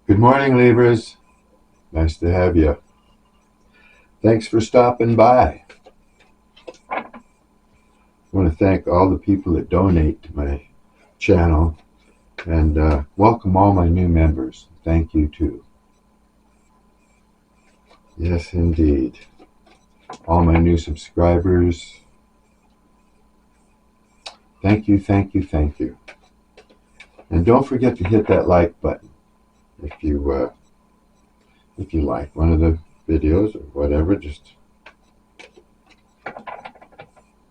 Good morning, Libras. Nice to have you. Thanks for stopping by. I want to thank all the people that donate to my channel and welcome all my new members. Thank you, too. Yes, indeed. All my new subscribers. Thank you, thank you, thank you. And don't forget to hit that like button if you like one of the videos or whatever. Just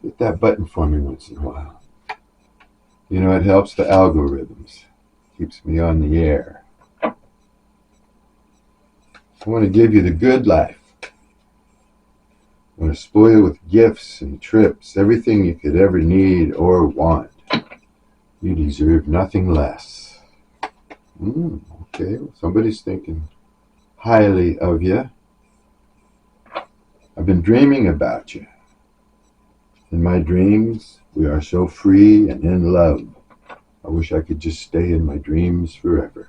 hit that button for me once in a while. You know, it helps the algorithms. Keeps me on the air. I want to give you the good life. I want to spoil you with gifts and trips, everything you could ever need or want. You deserve nothing less. Okay, well, somebody's thinking highly of you. I've been dreaming about you. In my dreams, we are so free and in love. I wish I could just stay in my dreams forever.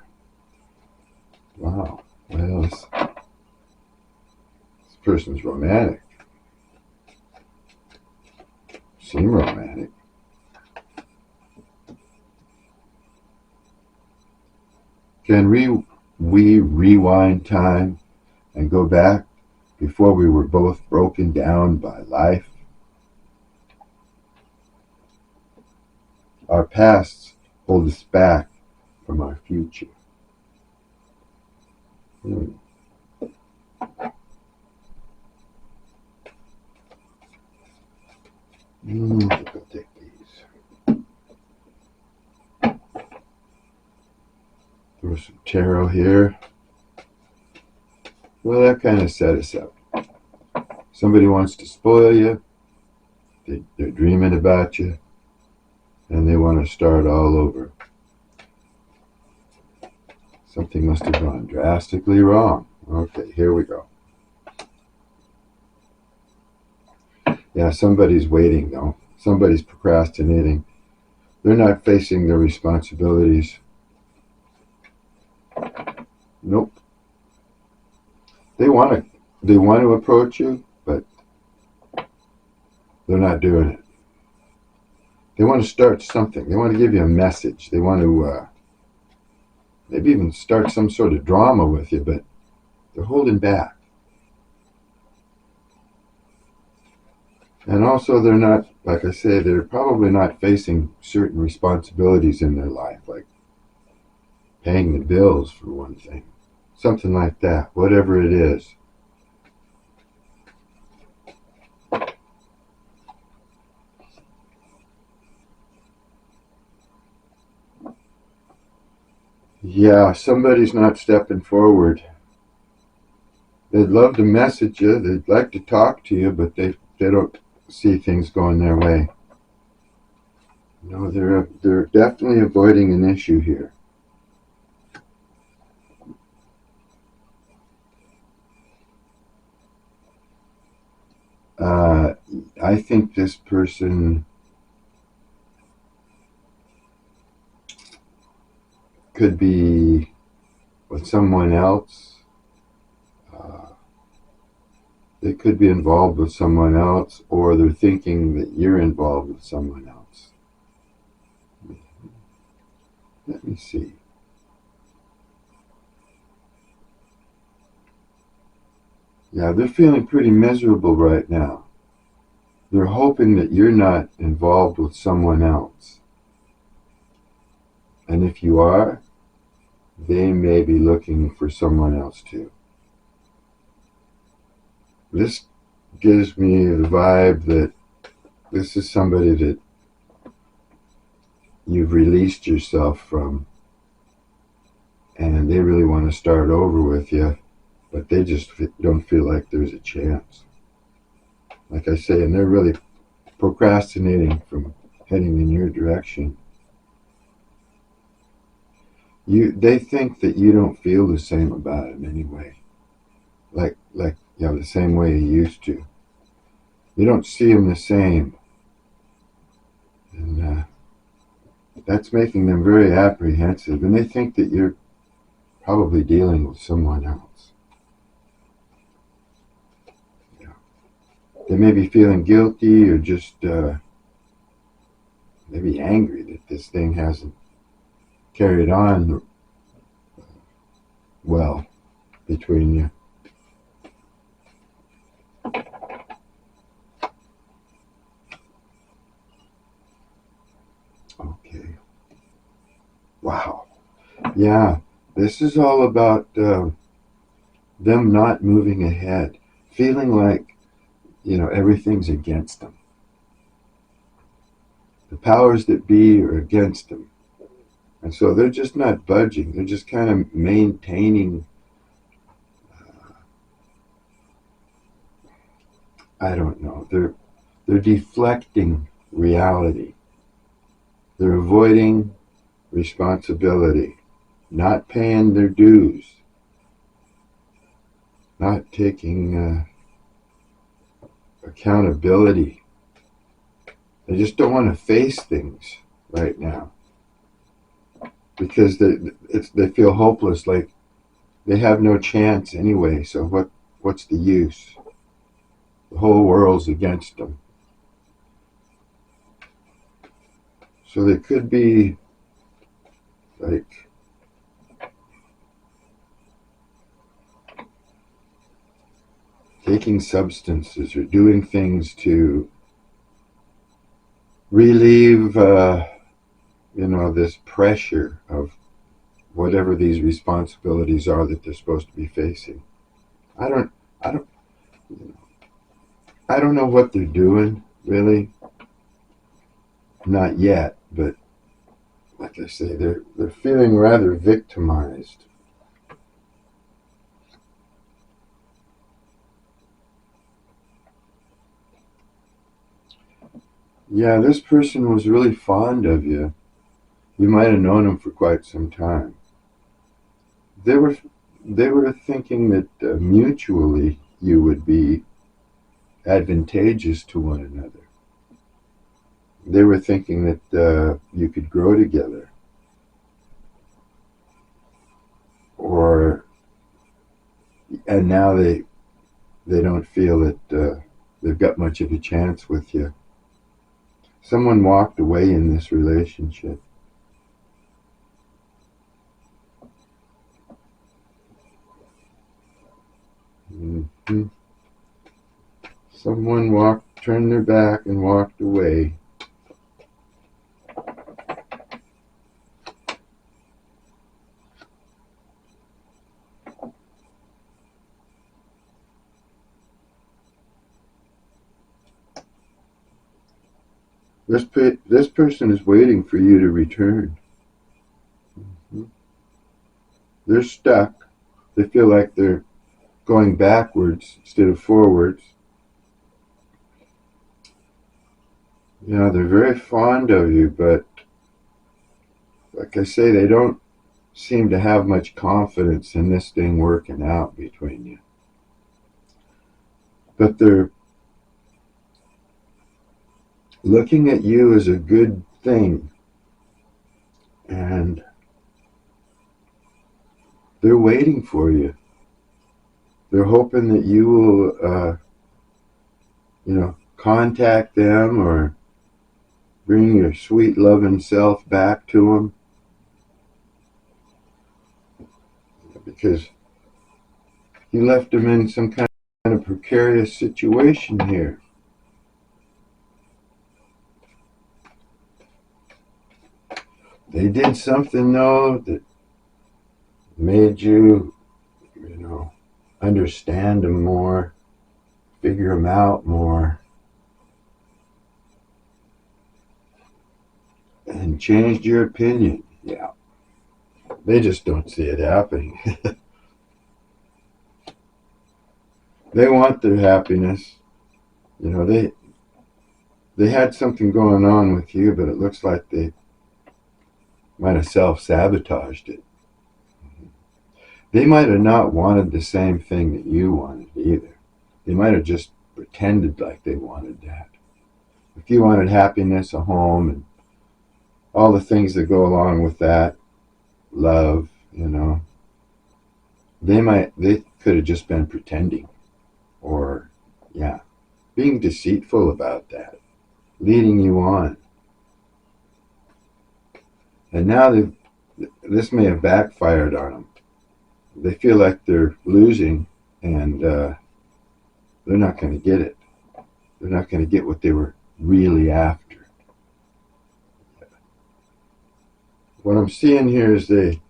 Wow. Well, this person's romantic. Seem romantic. Can we rewind time and go back before we were both broken down by life? Our pasts hold us back from our future. I think I'll take these. Throw some tarot here. Well, that kind of set us up. Somebody wants to spoil you. They're dreaming about you. And they want to start all over. Something must have gone drastically wrong. Okay, here we go. Yeah, somebody's waiting, though. Somebody's procrastinating. They're not facing their responsibilities. Nope. They want to approach you, but they're not doing it. They want to start something. They want to give you a message. They want to maybe even start some sort of drama with you, but they're holding back. And also they're not, like I say, they're probably not facing certain responsibilities in their life, like paying the bills for one thing. Something like that, whatever it is. Yeah, somebody's not stepping forward. They'd love to message you, they'd like to talk to you, but they don't see things going their way. No, they're definitely avoiding an issue here. I think this person could be with someone else. They could be involved with someone else, or they're thinking that you're involved with someone else. Let me see. Yeah, they're feeling pretty miserable right now. They're hoping that you're not involved with someone else. And if you are, they may be looking for someone else too. This gives me the vibe that this is somebody that you've released yourself from, and they really want to start over with you, but they just don't feel like there's a chance. Like I say, and they're really procrastinating from heading in your direction. They think that you don't feel the same about them anyway. Like the same way you used to. You don't see them the same. And that's making them very apprehensive. And they think that you're probably dealing with someone else. Yeah. They may be feeling guilty or just maybe angry that this thing hasn't carried on well between you. Okay. Wow. Yeah. This is all about them not moving ahead, feeling like, everything's against them. The powers that be are against them. And so they're just not budging. They're just kind of maintaining, I don't know, they're deflecting reality. They're avoiding responsibility, not paying their dues, not taking accountability. They just don't want to face things right now because they feel hopeless, like they have no chance anyway. So what's the use? The whole world's against them. So they could be like taking substances or doing things to relieve, this pressure of whatever these responsibilities are that they're supposed to be facing. I don't, I don't, I don't know what they're doing really. Not yet, but like I say, they're feeling rather victimized. Yeah, this person was really fond of you. You might have known him for quite some time. They were they were thinking that mutually you would be advantageous to one another. They were thinking that you could grow together, or and now they don't feel that they've got much of a chance with you. Someone walked away in this relationship. Hmm. Someone turned their back and walked away. This person is waiting for you to return. They're stuck. They feel like they're going backwards instead of forwards. They're very fond of you, but like I say, they don't seem to have much confidence in this thing working out between you. But they're looking at you as a good thing, and they're waiting for you. They're hoping that you will, contact them or bring your sweet loving self back to them, because you left them in some kind of precarious situation here. They did something though that made you, understand them more, figure them out more, and changed your opinion. Yeah. They just don't see it happening. They want their happiness. They had something going on with you, but it looks like they might have self-sabotaged it. They might have not wanted the same thing that you wanted either. They might have just pretended like they wanted that. If you wanted happiness, a home, and all the things that go along with that, love, they could have just been pretending, or, yeah, being deceitful about that, leading you on. And now this may have backfired on them. They feel like they're losing, and they're not going to get it. They're not going to get what they were really after. What I'm seeing here is they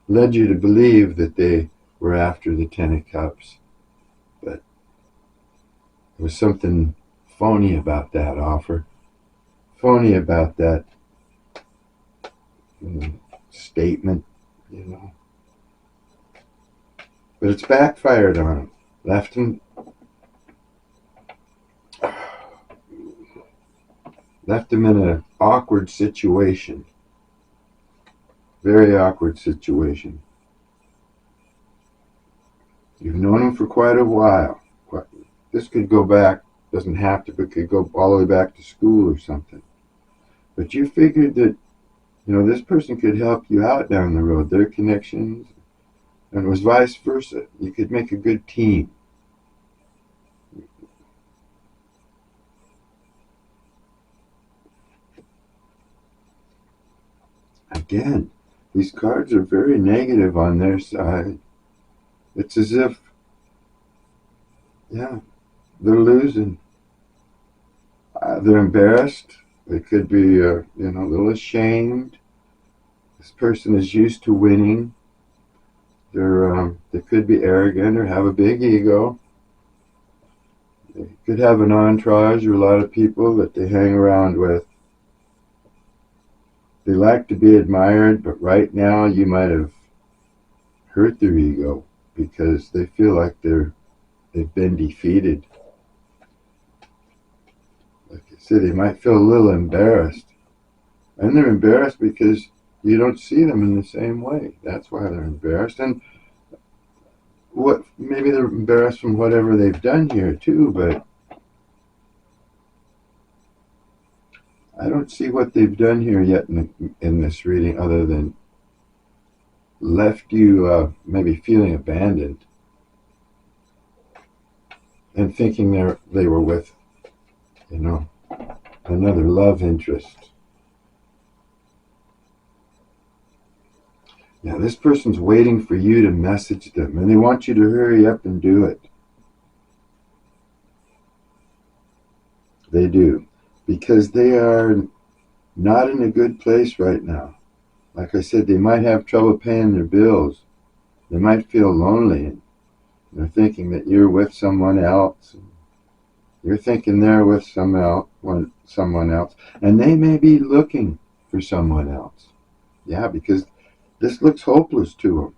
led you to believe that they were after the Ten of Cups, but there was something phony about that offer, phony about that, statement, you know. But it's backfired on them, left them in an awkward situation, very awkward situation. You've known them for quite a while. This could go back, doesn't have to, but could go all the way back to school or something. But you figured that, this person could help you out down the road, their connections, and it was vice versa. You could make a good team. Again, these cards are very negative on their side. It's as if, yeah, they're losing. They're embarrassed. They could be, a little ashamed. This person is used to winning. They could be arrogant or have a big ego. They could have an entourage or a lot of people that they hang around with. They like to be admired, but right now you might have hurt their ego because they feel like they've been defeated. Like I said, they might feel a little embarrassed. And they're embarrassed because you don't see them in the same way. That's why they're embarrassed. And maybe they're embarrassed from whatever they've done here too, but I don't see what they've done here yet in this reading other than left you maybe feeling abandoned and thinking they were with, another love interest. Now, this person's waiting for you to message them, and they want you to hurry up and do it. They do, because they are not in a good place right now. Like I said, they might have trouble paying their bills. They might feel lonely, and they're thinking that you're with someone else. You're thinking they're with someone else, and they may be looking for someone else. Yeah, because this looks hopeless to them,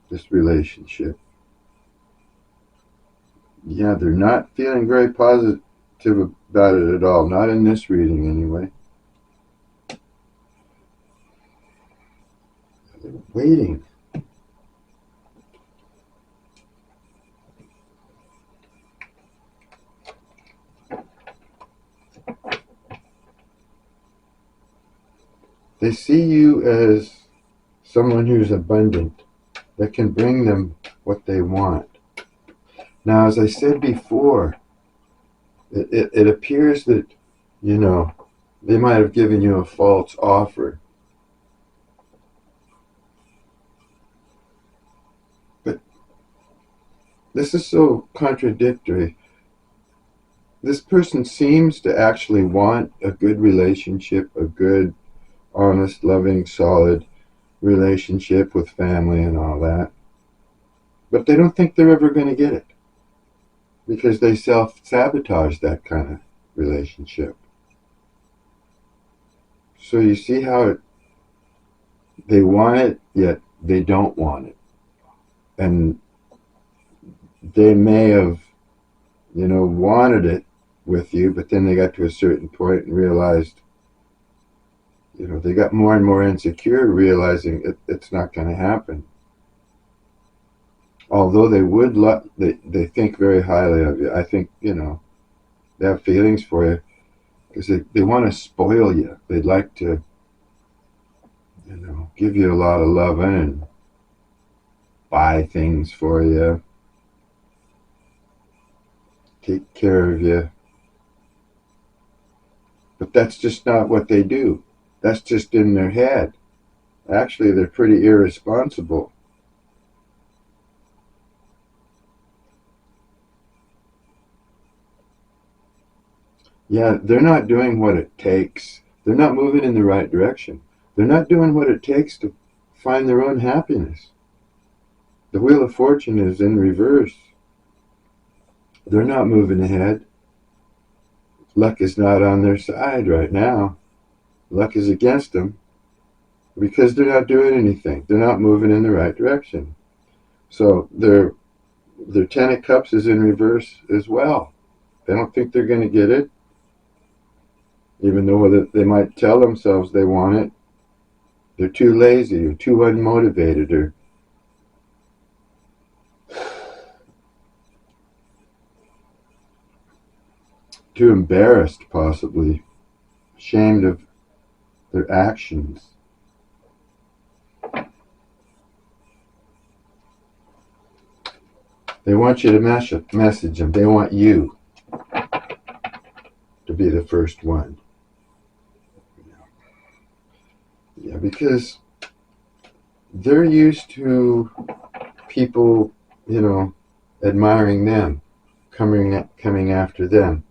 this relationship. Yeah, they're not feeling very positive about it at all. Not in this reading, anyway. They're waiting. They see you as someone who's abundant, that can bring them what they want. Now, as I said before, it appears that, they might have given you a false offer. But this is so contradictory. This person seems to actually want a good relationship, a good, honest, loving, solid relationship with family and all that. But they don't think they're ever going to get it because they self-sabotage that kind of relationship. So you see how they want it, yet they don't want it. And they may have, wanted it with you, but then they got to a certain point and realized, they got more and more insecure, realizing it's not going to happen. Although they think very highly of you. I think, they have feelings for you because they want to spoil you. They'd like to, give you a lot of loving and buy things for you, take care of you. But that's just not what they do. That's just in their head. Actually, they're pretty irresponsible. Yeah, they're not doing what it takes. They're not moving in the right direction. They're not doing what it takes to find their own happiness. The Wheel of Fortune is in reverse. They're not moving ahead. Luck is not on their side right now. Luck is against them because they're not doing anything. They're not moving in the right direction. So their Ten of Cups is in reverse as well. They don't think they're going to get it, even though that they might tell themselves they want it. They're too lazy or too unmotivated or too embarrassed, possibly, ashamed of their actions. They want you to message them. They want you to be the first one. Yeah, because they're used to people, admiring them, coming after them.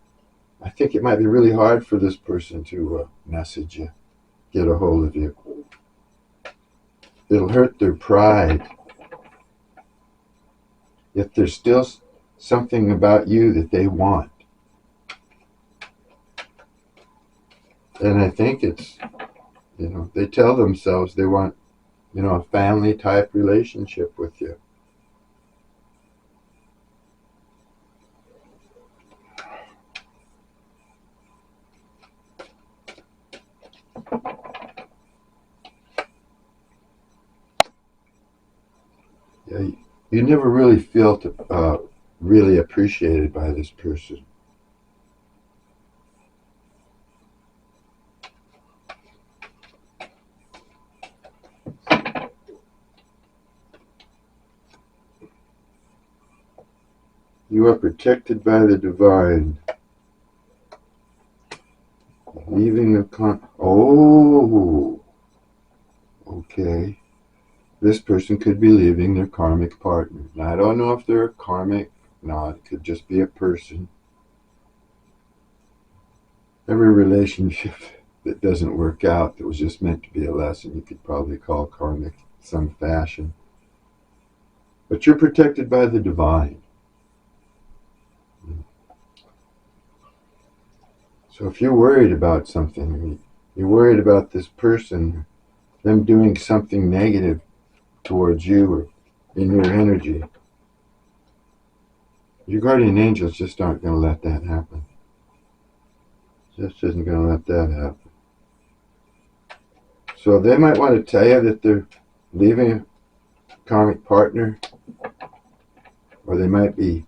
I think it might be really hard for this person to message you, get a hold of you. It'll hurt their pride. Yet there's still something about you that they want. And I think it's, they tell themselves they want, a family type relationship with you. Yeah, you never really feel really appreciated by this person. You are protected by the divine. Leaving the Oh, okay. This person could be leaving their karmic partner. Now, I don't know if they're a karmic. No, it could just be a person. Every relationship that doesn't work out, that was just meant to be a lesson, you could probably call karmic in some fashion. But you're protected by the divine. So if you're worried about something, you're worried about this person, them doing something negative towards you or in your energy, your guardian angels just aren't going to let that happen. Just isn't going to let that happen. So they might want to tell you that they're leaving a karmic partner, or they might be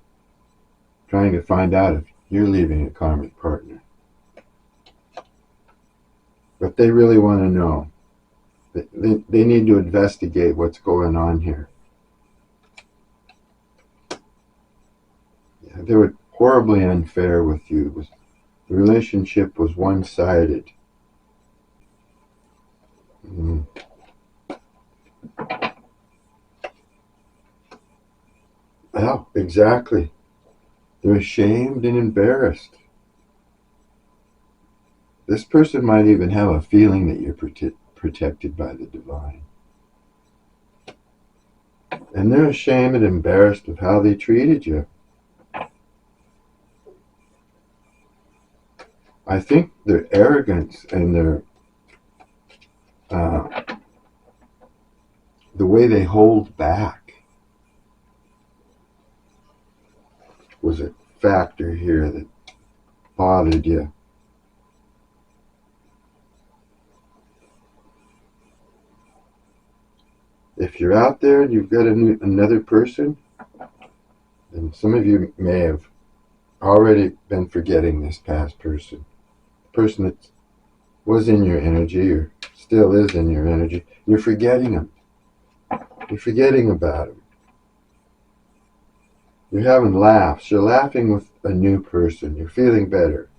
trying to find out if you're leaving a karmic partner. But they really want to know. They need to investigate what's going on here. Yeah, they were horribly unfair with you. The relationship was one-sided. Oh, exactly. They're ashamed and embarrassed. This person might even have a feeling that you're protected by the divine. And they're ashamed and embarrassed of how they treated you. I think their arrogance and their the way they hold back was a factor here that bothered you. If you're out there and you've got another person, and some of you may have already been forgetting this past person, the person that was in your energy or still is in your energy, you're forgetting them. You're forgetting about them. You're having laughs. You're laughing with a new person. You're feeling better.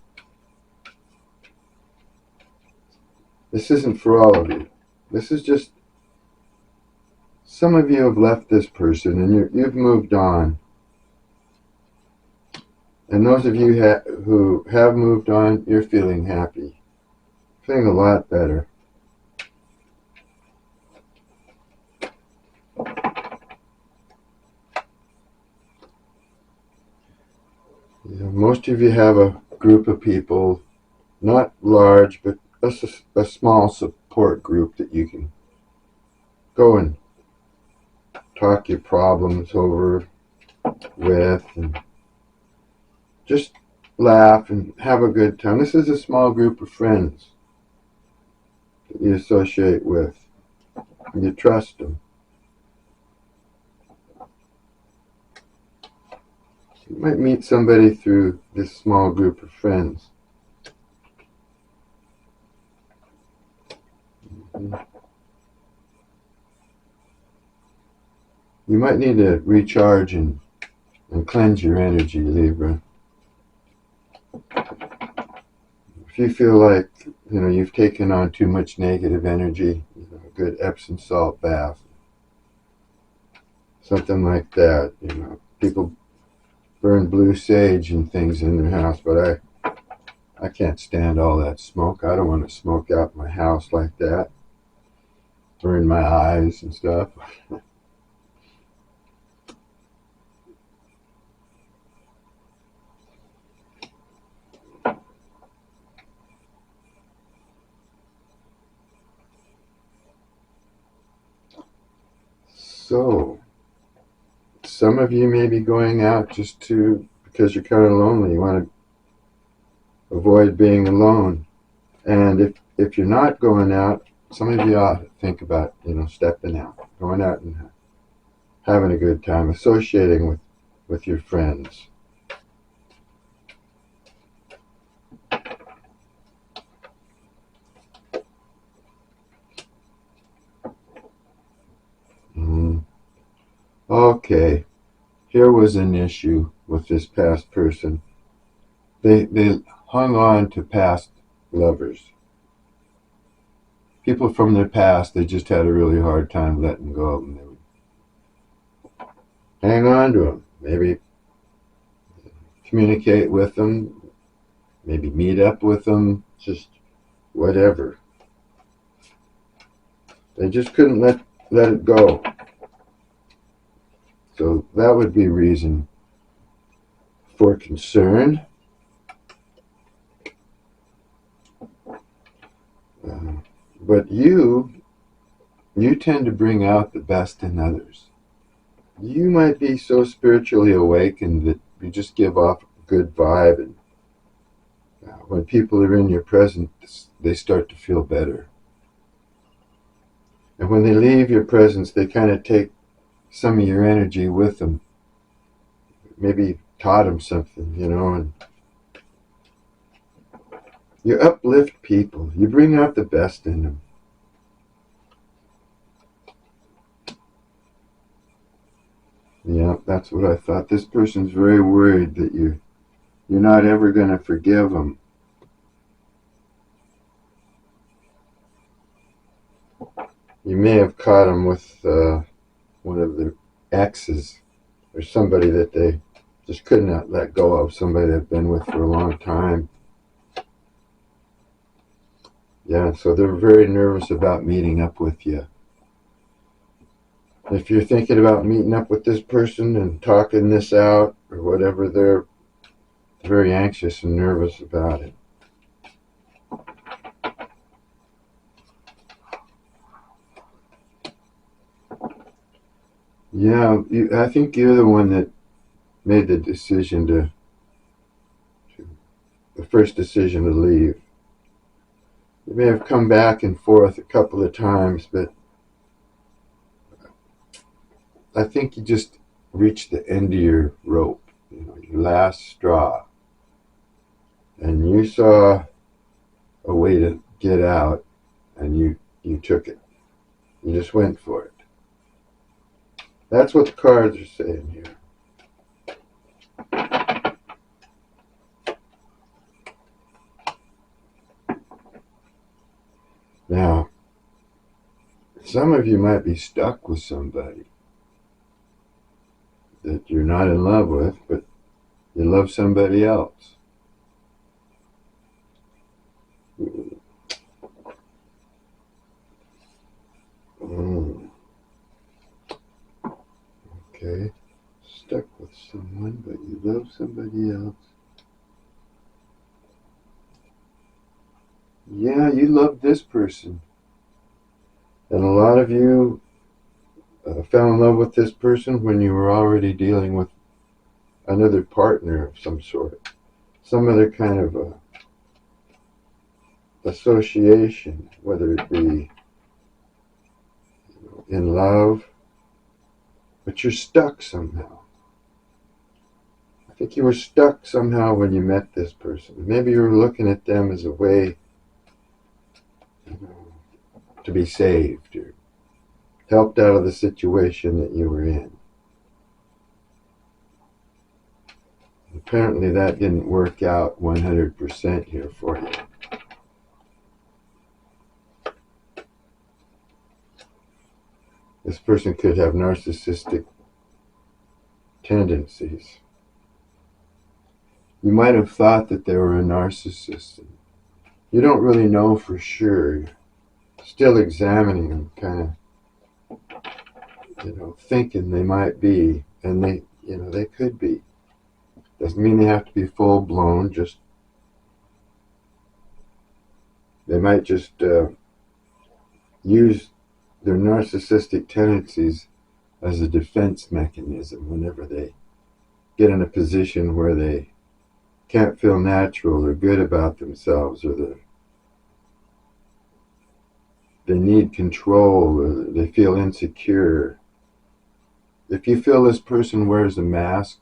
This isn't for all of you. This is just some of you have left this person and you've moved on. And those of you who have moved on, you're feeling happy. Feeling a lot better. Most of you have a group of people, not large, but a small support group that you can go and talk your problems over with and just laugh and have a good time. This is a small group of friends that you associate with. And you trust them. You might meet somebody through this small group of friends. You might need to recharge and cleanse your energy, Libra. If you feel like you've taken on too much negative energy, a good Epsom salt bath, something like that. People burn blue sage and things in their house, but I can't stand all that smoke. I don't want to smoke out my house like that. Burn my eyes and stuff. So, some of you may be going out just because you're kind of lonely. You want to avoid being alone. And if you're not going out, some of you ought to think about, stepping out, going out and having a good time, associating with your friends. Okay, here was an issue with this past person. They hung on to past lovers. People from their past, they just had a really hard time letting go of them. They would hang on to them, maybe communicate with them, maybe meet up with them, just whatever. They just couldn't let it go. So that would be reason for concern. But you tend to bring out the best in others. You might be so spiritually awakened that you just give off a good vibe, and when people are in your presence, they start to feel better. And when they leave your presence, they kind of take some of your energy with them. Maybe taught them something, and you uplift people. You bring out the best in them. Yeah, that's what I thought. This person's very worried that you're not ever going to forgive them. You may have caught them with one of their exes or somebody that they just could not let go of, somebody they've been with for a long time. Yeah, so they're very nervous about meeting up with you. If you're thinking about meeting up with this person and talking this out or whatever, they're very anxious and nervous about it. Yeah, I think you're the one that made the decision the first decision to leave. You may have come back and forth a couple of times, but I think you just reached the end of your rope, your last straw. And you saw a way to get out, and you took it. You just went for it. That's what the cards are saying here. you might be stuck with somebody that you're not in love with, but you love somebody else. Mm, okay. Stuck with someone, but you love somebody else. Yeah, you love this person. And a lot of you fell in love with this person when you were already dealing with another partner of some sort. Some other kind of association, whether it be in love, but you're stuck somehow. I think you were stuck somehow when you met this person. Maybe you were looking at them as a way, you know, to be saved or helped out of the situation that you were in. Apparently that didn't work out 100% here for you. This person could have narcissistic tendencies. You might have thought that they were a narcissist. You don't really know for sure. You're still examining them, kind of, thinking they might be, and they could be. Doesn't mean they have to be full blown. They might just use their narcissistic tendencies as a defense mechanism whenever they get in a position where they can't feel natural or good about themselves, or they need control, or they feel insecure. If you feel this person wears a mask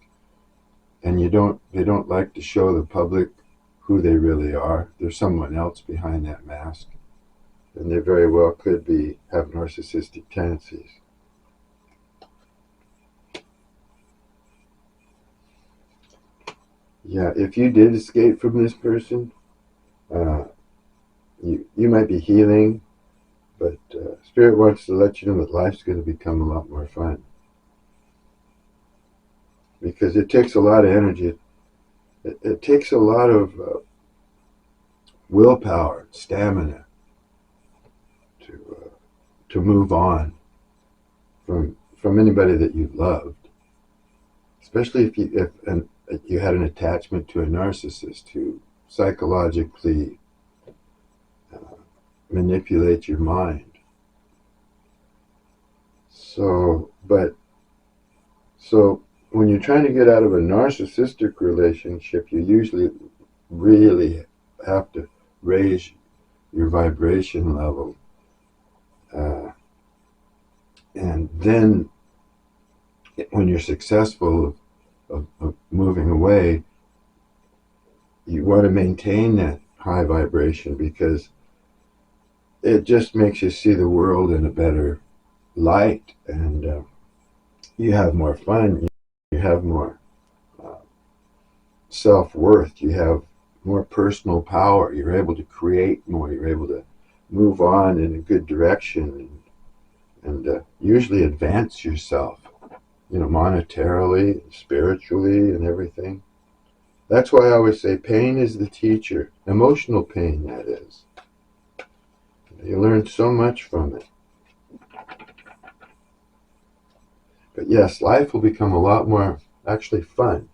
and they don't like to show the public who they really are, there's someone else behind that mask, and they very well could have narcissistic tendencies. Yeah, if you did escape from this person, you might be healing, but Spirit wants to let you know that life's going to become a lot more fun. Because it takes a lot of energy. It takes a lot of willpower, stamina to move on from anybody that you've loved, especially if you had an attachment to a narcissist who psychologically manipulates your mind. So when you're trying to get out of a narcissistic relationship, you usually really have to raise your vibration level. And then when you're successful of moving away, you want to maintain that high vibration, because it just makes you see the world in a better light, and you have more fun, you have more self-worth, you have more personal power, you're able to create more, you're able to move on in a good direction, and usually advance yourself, monetarily, spiritually, and everything. That's why I always say pain is the teacher. Emotional pain, that is. You learn so much from it. But yes, life will become a lot more actually fun.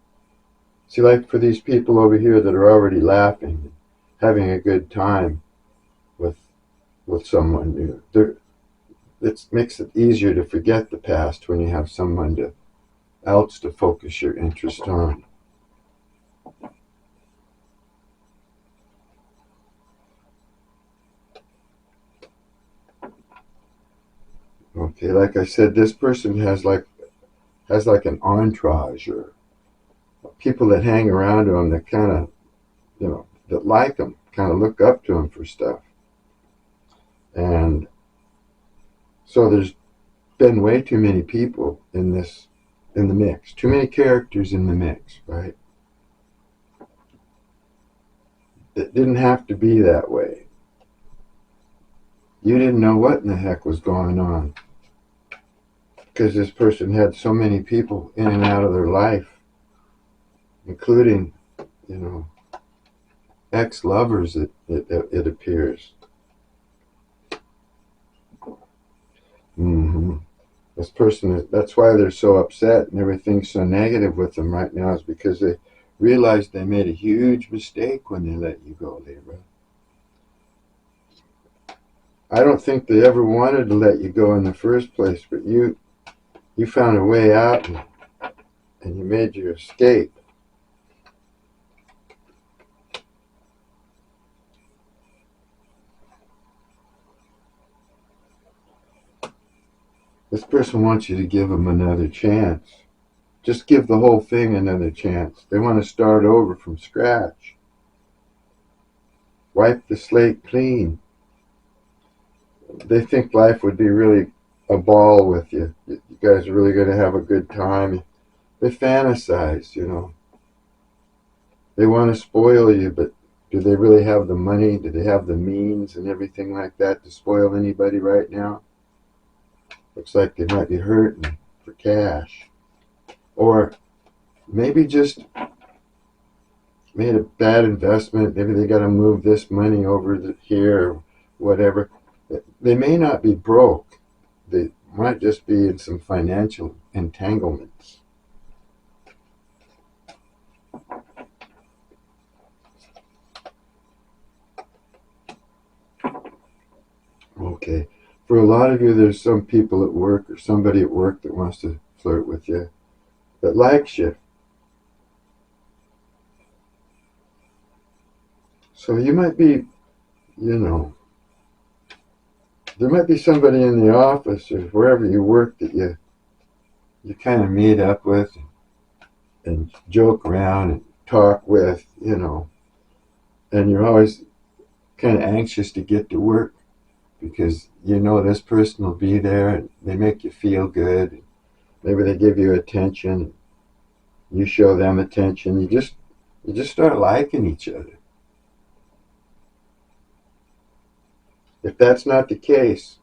See, like for these people over here that are already laughing, having a good time with someone new, it makes it easier to forget the past when you have someone else to focus your interest on. Okay, like I said, this person has like an entourage, or people that hang around him that kind of, that like him, kind of look up to him for stuff. And so there's been way too many people in the mix, too many characters in the mix, right? It didn't have to be that way. You didn't know what in the heck was going on because this person had so many people in and out of their life, including, you know, ex-lovers, it appears. Mm-hmm. This person, that's why they're so upset and everything's so negative with them right now, is because they realized they made a huge mistake when they let you go, Libra. I don't think they ever wanted to let you go in the first place, but you found a way out, and you made your escape. This person wants you to give them another chance. Just give the whole thing another chance. They want to start over from scratch. Wipe the slate clean. They think life would be really a ball with you. You guys are really going to have a good time. They fantasize, you know. They want to spoil you, but do they really have the money? Do they have the means and everything like that to spoil anybody right now? Looks like they might be hurting for cash. Or maybe just made a bad investment. Maybe they got to move this money over here or whatever. They may not be broke. They might just be in some financial entanglements. Okay. For a lot of you, there's some people at work or somebody at work that wants to flirt with you, that likes you. So you might be, you know, there might be somebody in the office or wherever you work that you kind of meet up with and joke around and talk with, you know, and you're always kind of anxious to get to work because you know this person will be there and they make you feel good. Maybe they give you attention, you show them attention. You just start liking each other. If that's not the case,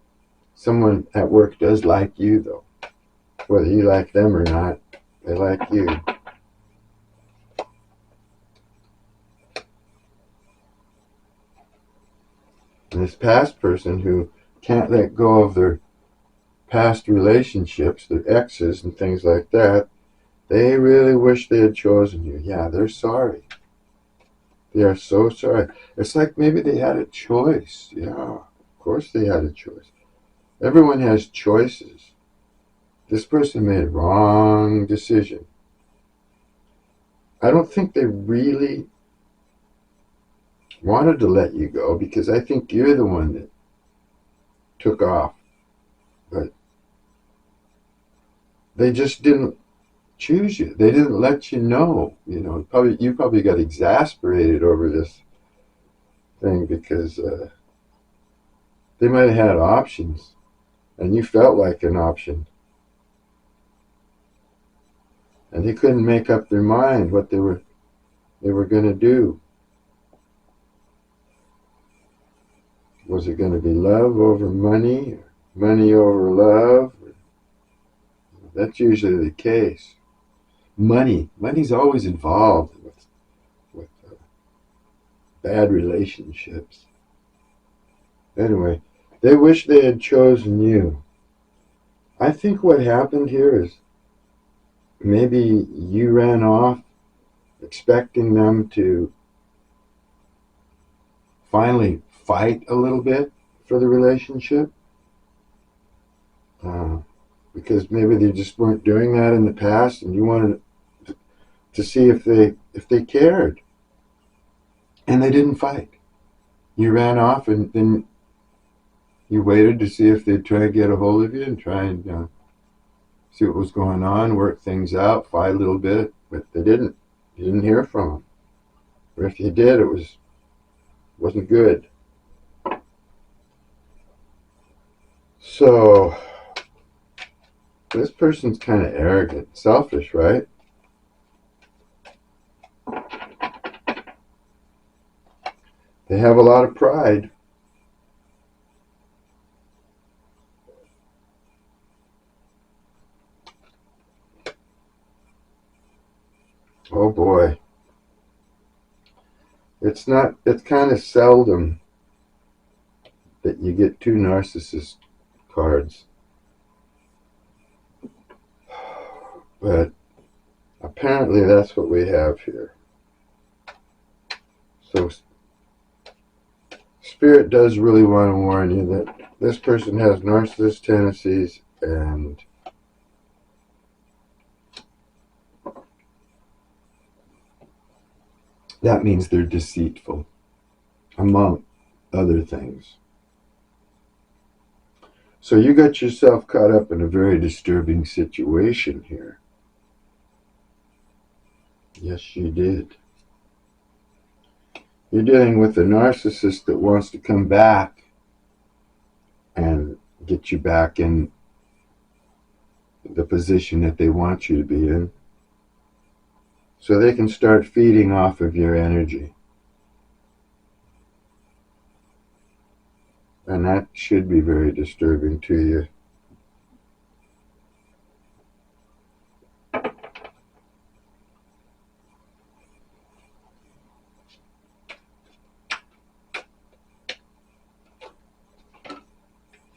someone at work does like you though. Whether you like them or not, they like you. And this past person who can't let go of their past relationships, their exes and things like that, they really wish they had chosen you. Yeah, they're sorry. They are so sorry. It's like maybe they had a choice. Yeah, of course they had a choice. Everyone has choices. This person made a wrong decision. I don't think they really wanted to let you go because I think you're the one that took off. But they just didn't choose you. They didn't let you know. You know, you probably got exasperated over this thing because they might have had options, and you felt like an option, and they couldn't make up their mind what they were going to do. Was it going to be love over money, or money over love? That's usually the case. Money's always involved with bad relationships. Anyway, they wish they had chosen you. I think what happened here is maybe you ran off expecting them to finally fight a little bit for the relationship. Because maybe they just weren't doing that in the past, and you wanted to see if they cared, and they didn't fight. You ran off, and then you waited to see if they'd try and get a hold of you and try and see what was going on, work things out, fight a little bit, but they didn't. You didn't hear from them, or if you did, wasn't good. So this person's kind of arrogant, selfish, right? They have a lot of pride. Oh boy. It's kind of seldom that you get two narcissist cards. But apparently that's what we have here. So Spirit does really want to warn you that this person has narcissist tendencies, and that means they're deceitful, among other things. So you got yourself caught up in a very disturbing situation here. Yes, you did. You're dealing with a narcissist that wants to come back and get you back in the position that they want you to be in, so they can start feeding off of your energy. And that should be very disturbing to you.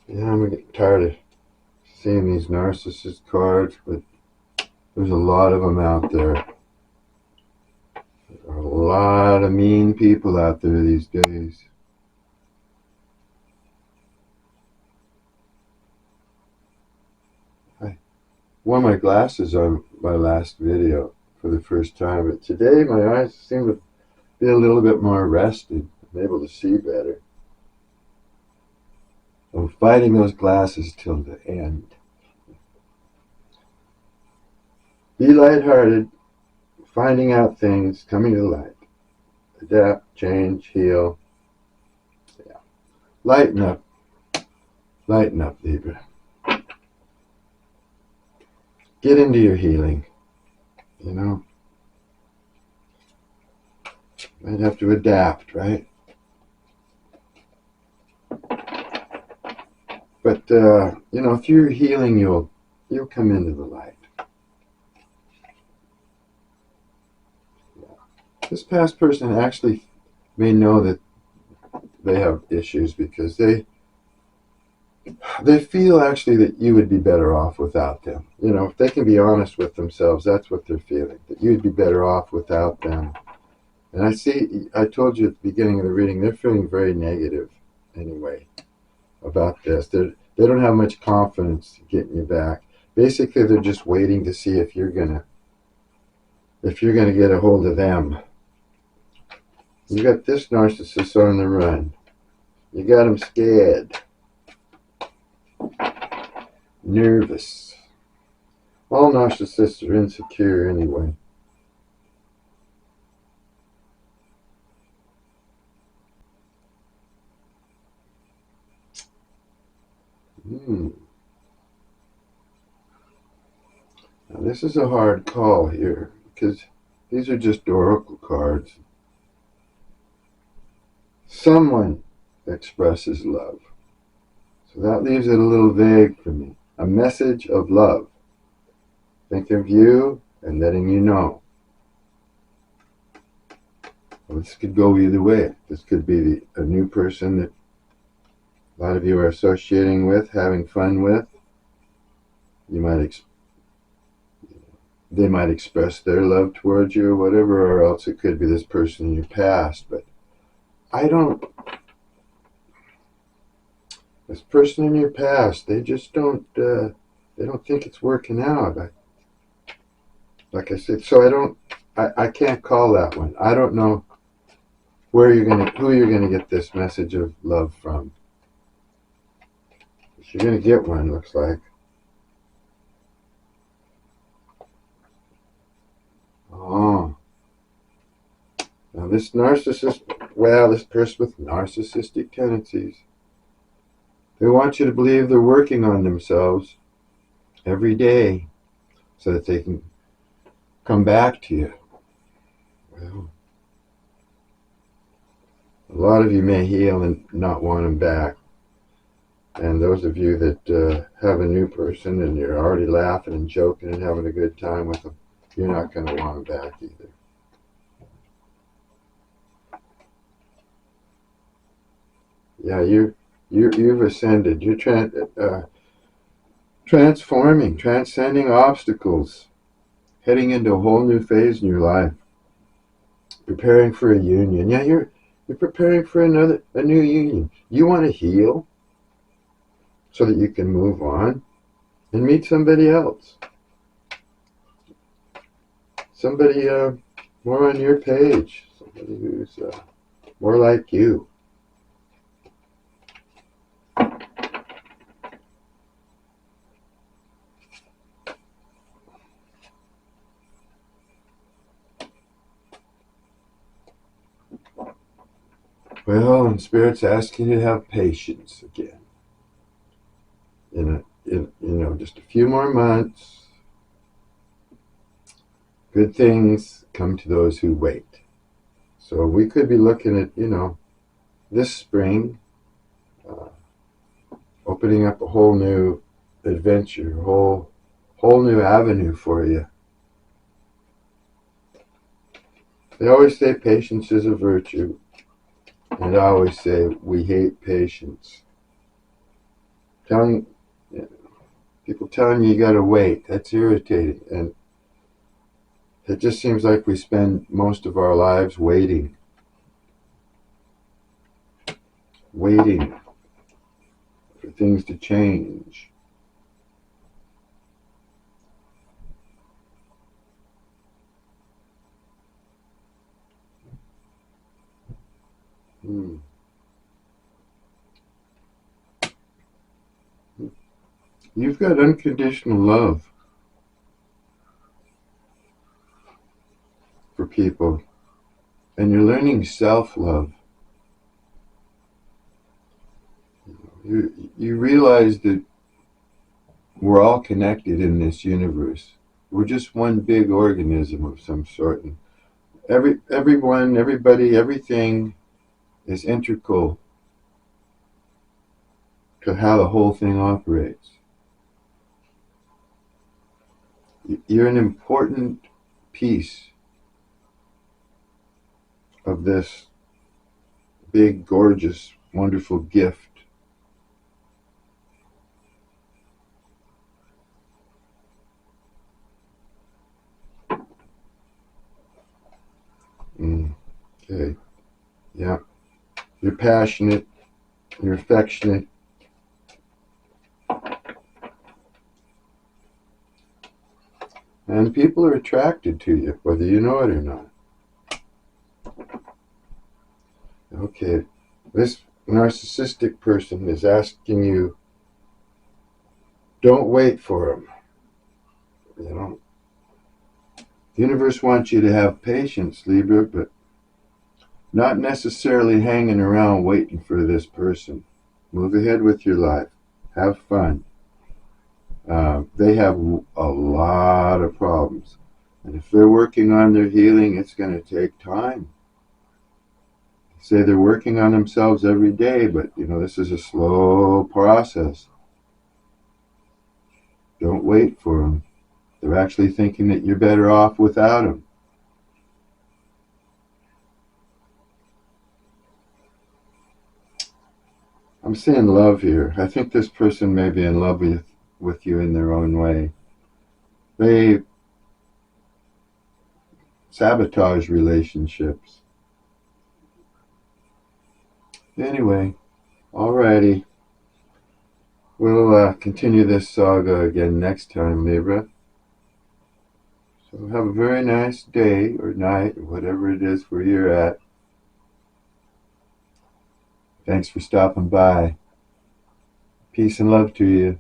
Yeah, I'm getting tired of seeing these narcissist cards, but there's a lot of them out there. There are a lot of mean people out there these days. I wore my glasses on my last video for the first time, but today my eyes seem to be a little bit more rested. I'm able to see better. I'm fighting those glasses till the end. Be lighthearted, finding out things, coming to light. Adapt, change, heal. Yeah. Lighten up, Libra. Get into your healing. You know, might have to adapt, right? But through your healing, you'll come into the light. This past person actually may know that they have issues because they feel actually that you would be better off without them. If they can be honest with themselves, that's what they're feeling, that you'd be better off without them. And I told you at the beginning of the reading, they're feeling very negative anyway about this. They don't have much confidence getting you back. Basically, they're just waiting to see if you're gonna get a hold of them. You got this narcissist on the run. You got him scared, nervous. All narcissists are insecure anyway. Now this is a hard call here because these are just oracle cards. Someone expresses love. So that leaves it a little vague for me. A message of love. Think of you and letting you know. Well, this could go either way. This could be a new person that a lot of you are associating with, having fun with. They might express their love towards you or whatever, or else it could be this person in your past. But this person in your past, they just don't think it's working out. Like I said, so I can't call that one. I don't know who you're gonna get this message of love from. But you're gonna get one, looks like. Oh. Now this person with narcissistic tendencies, they want you to believe they're working on themselves every day so that they can come back to you. Well, a lot of you may heal and not want them back. And those of you that have a new person and you're already laughing and joking and having a good time with them, you're not going to want them back either. Yeah, you've ascended. You're transforming, transcending obstacles, heading into a whole new phase in your life, preparing for a union. Yeah, you're preparing for a new union. You want to heal so that you can move on and meet somebody else, somebody more on your page, somebody who's more like you. Well, and Spirit's asking you to have patience again. Just a few more months. Good things come to those who wait. So we could be looking at, this spring, uh, opening up a whole new adventure, whole new avenue for you. They always say patience is a virtue, and I always say we hate patience. People telling you gotta wait, that's irritating, and it just seems like we spend most of our lives waiting for things to change. Hmm. You've got unconditional love for people, and you're learning self-love. You realize that we're all connected in this universe. We're just one big organism of some sort, and everyone, everybody, everything is integral to how the whole thing operates. You're an important piece of this big, gorgeous, wonderful gift. Okay. Yeah. You're passionate. You're affectionate. And people are attracted to you, whether you know it or not. Okay. This narcissistic person is asking you, don't wait for them. The universe wants you to have patience, Libra, but not necessarily hanging around waiting for this person. Move ahead with your life. Have fun. They have a lot of problems. And if they're working on their healing, it's going to take time. Say they're working on themselves every day, but this is a slow process. Don't wait for them. They're actually thinking that you're better off without them. I'm seeing love here. I think this person may be in love with you in their own way. They sabotage relationships. Anyway, alrighty. We'll continue this saga again next time, Libra. So have a very nice day or night or whatever it is where you're at. Thanks for stopping by. Peace and love to you.